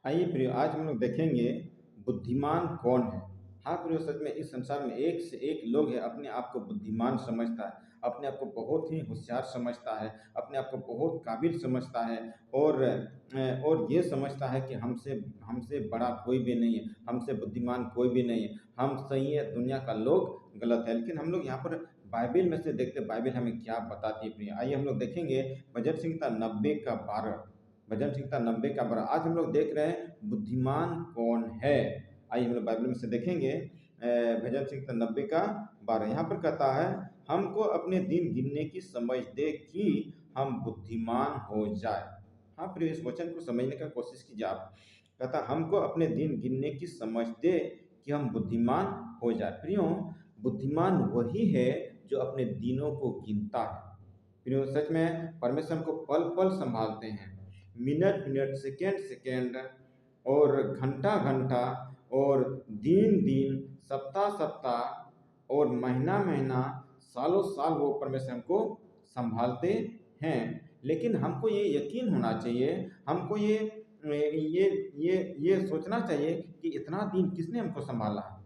आइए प्रियो, आज हम लोग देखेंगे बुद्धिमान कौन है। हाँ प्रियो, सच में इस संसार में एक से एक लोग है अपने आप को बुद्धिमान समझता है, अपने आप को बहुत ही होशियार समझता है, अपने आप को बहुत काबिल समझता है। और ये समझता है कि हमसे हमसे बड़ा कोई भी नहीं है, हमसे बुद्धिमान कोई भी नहीं है, हम सही है, दुनिया का लोग गलत है। लेकिन हम लोग यहाँ पर बाइबिल में से देखते हैं, बाइबिल हमें क्या बताती है प्रिय। आइए हम लोग देखेंगे भजन संहिता 90 का 12। भजन संहिता 90 का 12 आज हम लोग देख रहे हैं बुद्धिमान कौन है। आइए हम लोग बाइबल में से देखेंगे भजन संहिता 90 का 12। यहाँ पर कहता है, हमको अपने दिन गिनने की समझ दे कि हम बुद्धिमान हो जाए। हाँ प्रिय, इस वचन को समझने का कोशिश कीजिए आप। कहता हमको अपने दिन गिनने की समझ दे कि हम बुद्धिमान हो जाए। प्रियो, बुद्धिमान वही है जो अपने दिनों को गिनता है। प्रियो, सच में परमेश्वर को पल पल संभालते हैं, मिनट मिनट, सेकेंड सेकेंड, और घंटा घंटा, और दिन दिन, सप्ताह सप्ताह, और महीना महीना, सालों साल वो परमेश्वर हमको संभालते हैं। लेकिन हमको ये यकीन होना चाहिए, हमको ये सोचना चाहिए कि इतना दिन किसने हमको संभाला है।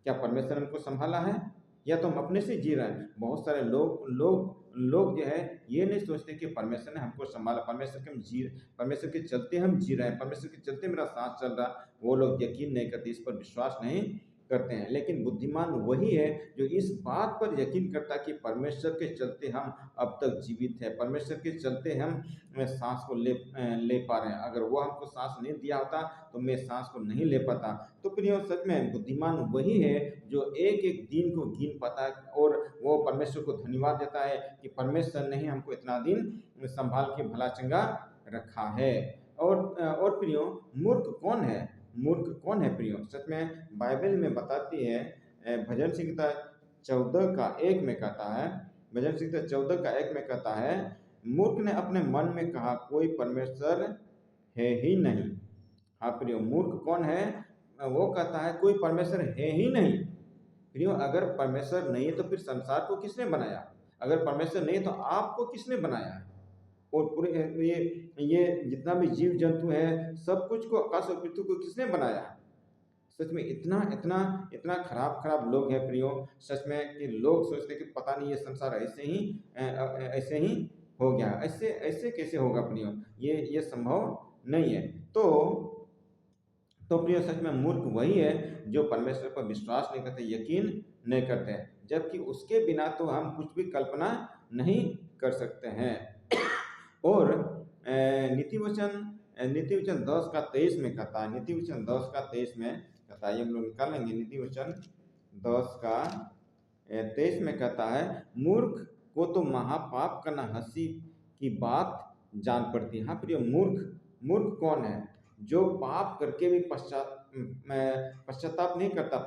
क्या परमेश्वर हमको संभाला है, या तो हम अपने से जी रहे हैं। बहुत सारे लोग जो है ये नहीं सोचते कि परमेश्वर ने हमको संभाला, परमेश्वर के चलते हम जी रहे हैं, परमेश्वर के चलते मेरा सांस चल रहा। वो लोग यकीन नहीं करते, इस पर विश्वास नहीं करते हैं। लेकिन बुद्धिमान वही है जो इस बात पर यकीन करता है कि परमेश्वर के चलते हम अब तक जीवित है, परमेश्वर के चलते हम सांस को ले पा रहे हैं। अगर वो हमको सांस नहीं दिया होता तो मैं सांस को नहीं ले पाता। तो प्रियो, सच में बुद्धिमान वही है जो एक एक दिन को गिन पाता है, और वो परमेश्वर को धन्यवाद देता है कि परमेश्वर ने ही हमको इतना दिन संभाल के भला चंगा रखा है। और प्रियो, मूर्ख कौन है? मूर्ख कौन है प्रियो? सच में बाइबल में बताती है, भजन संहिता 14 का 1 में कहता है, भजन संहिता 14 का 1 में कहता है, मूर्ख ने अपने मन में कहा कोई परमेश्वर है ही नहीं। हाँ प्रियो, मूर्ख कौन है? वो कहता है कोई परमेश्वर है ही नहीं। प्रियो, अगर परमेश्वर नहीं है तो फिर संसार को किसने बनाया? अगर परमेश्वर नहीं है तो आपको किसने बनाया है? और पूरे ये जितना भी जीव जंतु है, सब कुछ को, आकाश और पृथ्वी को किसने बनाया है? सच में इतना इतना इतना खराब खराब लोग हैं प्रियो। सच में कि लोग सोचते हैं कि पता नहीं ये संसार ऐसे ही हो गया, ऐसे ऐसे कैसे होगा प्रियो? ये संभव नहीं है। तो प्रिय, सच में मूर्ख वही है जो परमेश्वर पर विश्वास नहीं करते, यकीन नहीं करते, जबकि उसके बिना तो हम कुछ भी कल्पना नहीं कर सकते हैं। और नीति वचन 10 का 23 में कहता है, नीति वचन 10 का 23 में कहता है, ये हम लोग निकाल लेंगे। नीति वचन 10 का 23 में कहता है, मूर्ख को तो महापाप करना हंसी की बात जान पड़ती है। हाँ प्रिय, मूर्ख कौन है? जो पाप करके भी पश्चाताप नहीं करता,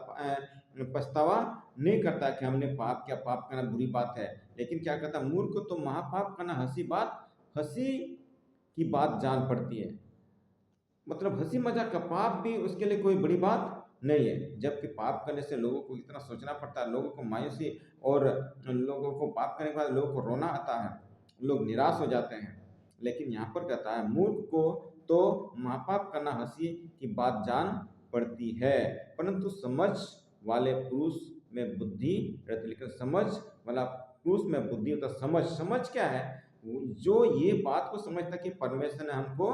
पछतावा नहीं करता कि हमने पाप किया, पाप करना बुरी बात है। लेकिन क्या कहता, मूर्ख को तो महापाप करना हंसी की बात जान पड़ती है। मतलब हंसी मजाक का पाप भी उसके लिए कोई बड़ी बात नहीं है। जबकि पाप करने से लोगों को इतना सोचना पड़ता है, लोगों को मायूसी, और लोगों को पाप करने के बाद लोगों को रोना आता है, लोग निराश हो जाते हैं। लेकिन यहाँ पर कहता है, मूर्ख को तो महापाप करना हंसी की बात जान पड़ती है, परंतु समझ वाले पुरुष में बुद्धि रहती। लेकिन समझ वाला पुरुष में बुद्धि होता। समझ क्या है? जो ये बात को समझता कि परमेश्वर ने हमको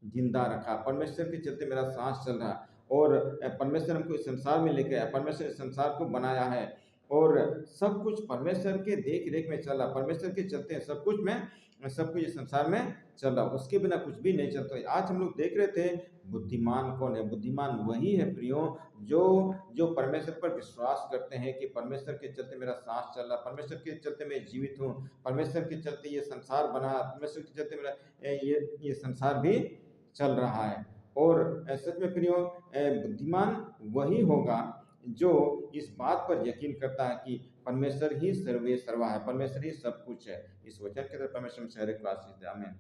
जिंदा रखा, परमेश्वर के चलते मेरा सांस चल रहा, और परमेश्वर हमको इस संसार में लेके आया, परमेश्वर इस संसार को बनाया है, और सब कुछ परमेश्वर के देख रेख में चल रहा, परमेश्वर के चलते सब कुछ इस संसार में चल रहा, उसके बिना कुछ भी नहीं चलता। आज हम लोग देख रहे थे बुद्धिमान कौन है। बुद्धिमान वही है प्रियो जो परमेश्वर पर विश्वास करते हैं कि परमेश्वर के चलते मेरा सांस चल रहा, परमेश्वर के चलते मैं जीवित हूँ, परमेश्वर के चलते ये संसार बना, परमेश्वर के चलते मेरा ये संसार भी चल रहा है। और सच में प्रियो, बुद्धिमान वही होगा जो इस बात पर यकीन करता है कि परमेश्वर ही सर्वे सर्वा है, परमेश्वर ही सब कुछ है। इस वचन के तरफ परमेश्वर में आशीष दे। आमीन।